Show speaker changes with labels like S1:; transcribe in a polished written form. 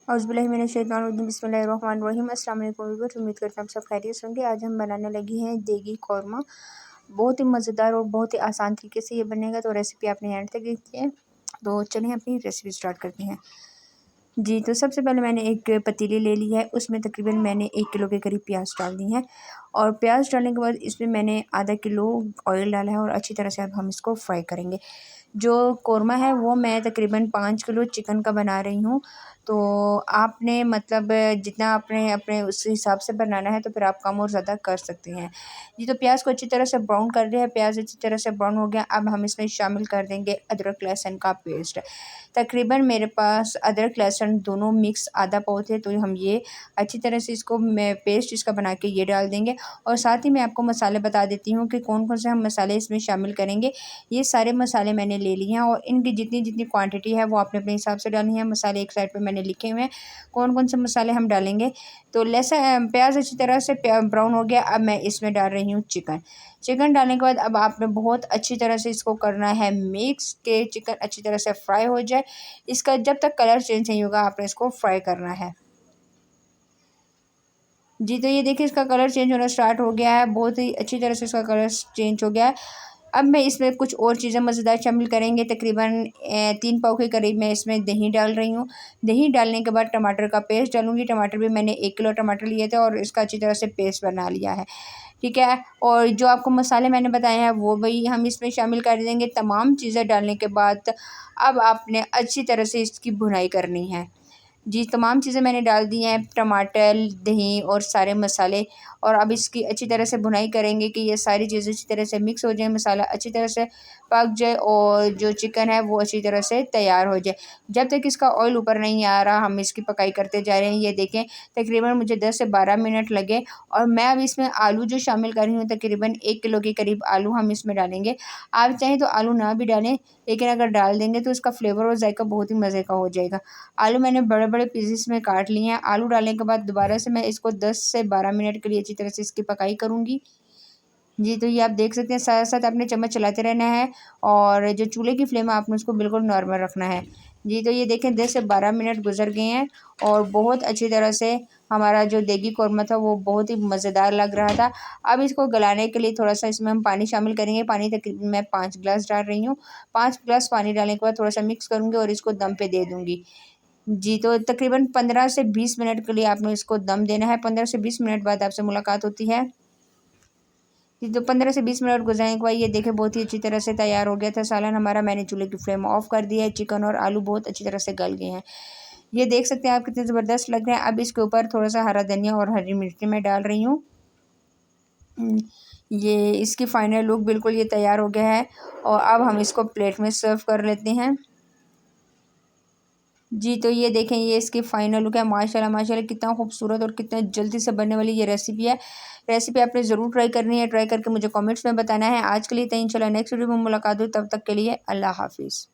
S1: औज़ुबिल्लाहिमिनश्शैतानिर्रजीम बिस्मिल्लाहिर्रहमानिर्रहीम। अस्सलाम वालेकुम व्यूअर्स, उम्मीद करते हैं आप सब खैरियत से होंगे। आज हम बनाने लगे हैं देगी कौरमा। बहुत ही मज़ेदार और बहुत ही आसान तरीके से ये बनेगा, तो रेसिपी आपने एंड तक देखी है। तो चलिए अपनी रेसिपी स्टार्ट करते हैं। जी, तो सबसे पहले मैंने एक पतीली ले ली है, उसमें तकरीबन मैंने 1 किलो के करीब प्याज डाल दी है। और प्याज डालने के बाद इसमें मैंने आधा किलो ऑयल डाला है और अच्छी तरह से अब हम इसको फ्राई करेंगे। जो कौरमा है वो मैं तकरीबन 5 किलो चिकन का बना रही हूँ। तो आपने मतलब जितना आपने अपने उस हिसाब से बनाना है, तो फिर आप कम और ज़्यादा कर सकते हैं। जी, तो प्याज को अच्छी तरह से ब्राउन कर लिया है। प्याज अच्छी तरह से ब्राउन हो गया, अब हम इसमें शामिल कर देंगे अदरक लहसुन का पेस्ट। तकरीबन मेरे पास अदरक लहसुन दोनों मिक्स आधा पाव थे, तो हम ये अच्छी तरह से इसको मैं पेस्ट इसका बना के ये डाल देंगे। और साथ ही मैं आपको मसाले बता देती हूँ कि कौन कौन से हम मसाले इसमें शामिल करेंगे। ये सारे मसाले मैंने ले लिए हैं और इनकी जितनी जितनी क्वांटिटी है वो आपने अपने हिसाब से डालनी है। मसाले एक साइड पे मैंने लिखे हुए हैं कौन कौन से मसाले हम डालेंगे। तो लहसुन प्याज अच्छी तरह से ब्राउन हो गया, अब मैं इसमें डाल रही हूँ चिकन डालने के बाद अब आपने बहुत अच्छी तरह से इसको करना है मिक्स, के चिकन अच्छी तरह से फ्राई हो जाए। इसका जब तक कलर चेंज नहीं होगा आपने इसको फ्राई करना है। जी, तो ये देखिए इसका कलर चेंज होना स्टार्ट हो गया है, बहुत ही अच्छी तरह से इसका कलर चेंज हो गया है। अब मैं इसमें कुछ और चीज़ें मज़ेदार शामिल करेंगे। तकरीबन 3 पाव के करीब मैं इसमें दही डाल रही हूँ। दही डालने के बाद टमाटर का पेस्ट डालूँगी। टमाटर भी मैंने 1 किलो टमाटर लिए थे और इसका अच्छी तरह से पेस्ट बना लिया है, ठीक है। और जो आपको मसाले मैंने बताए हैं वो भी हम इसमें शामिल कर देंगे। तमाम चीज़ें डालने के बाद अब आपने अच्छी तरह से इसकी भुनाई करनी है। जी, तमाम चीज़ें मैंने डाल दी हैं, टमाटर, दही और सारे मसाले। और अब इसकी अच्छी तरह से भुनाई करेंगे कि ये सारी चीज़ें अच्छी तरह से मिक्स हो जाए, मसाला अच्छी तरह से पक जाए और जो चिकन है वो अच्छी तरह से तैयार हो जाए। जब तक इसका ऑयल ऊपर नहीं आ रहा हम इसकी पकाई करते जा रहे हैं। ये देखें तकरीबन मुझे 10 से 12 मिनट लगे। और मैं अब इसमें आलू जो शामिल कर रही हूँ, तकरीबन 1 किलो के करीब आलू हम इसमें डालेंगे। आप चाहें तो आलू ना भी डालें, लेकिन अगर डाल देंगे तो इसका फ्लेवर और जायका बहुत ही मज़े का हो जाएगा। आलू मैंने बड़े बड़े पीसेस में काट लिए हैं। आलू डालने के बाद दोबारा से मैं इसको 10 से 12 मिनट के लिए अच्छी तरह से इसकी पकाई करूँगी। जी, तो ये आप देख सकते हैं साथ-साथ आपने चम्मच चलाते रहना है और जो चूल्हे की फ्लेम है आपने उसको बिल्कुल नॉर्मल रखना है। जी, तो ये देखें 10 से 12 मिनट गुज़र गए हैं और बहुत अच्छी तरह से हमारा जो देगी कौरमा था वो बहुत ही मज़ेदार लग रहा था। अब इसको गलाने के लिए थोड़ा-सा इसमें हम पानी शामिल करेंगे। पानी तकरीबन मैं 5 गिलास डाल रही हूँ। 5 गिलास पानी डालने के बाद थोड़ा-सा मिक्स करूँगी और इसको दम पे दे दूँगी। जी, तो तकरीबन 15 से 20 मिनट के लिए आपने इसको दम देना है। 15 से 20 मिनट बाद आपसे मुलाकात होती है। जी, तो 15 से 20 मिनट गुज़रने के बाद ये देखें बहुत ही अच्छी तरह से तैयार हो गया था सालन हमारा। मैंने चूल्हे की फ्लेम ऑफ़ कर दी है। चिकन और आलू बहुत अच्छी तरह से गल गए हैं। ये देख सकते हैं आप कितने ज़बरदस्त लग रहे हैं। अब इसके ऊपर थोड़ा-सा हरा धनिया और हरी मिर्ची मैं डाल रही हूँ। ये इसकी फ़ाइनल लुक बिल्कुल ये तैयार हो गया है और अब हम इसको प्लेट में सर्व कर लेते हैं। जी, तो ये देखें ये इसकी फ़ाइनल लुक है। माशाल्लाह माशाल्लाह कितना खूबसूरत और कितना जल्दी से बनने वाली ये रेसिपी है। रेसिपी आपने ज़रूर ट्राई करनी है। ट्राई करके मुझे कमेंट्स में बताना है। आज के लिए इतना ही, इंशाल्लाह नेक्स्ट वीडियो में मुलाकात हो, तब तक के लिए अल्लाह हाफ़िज़।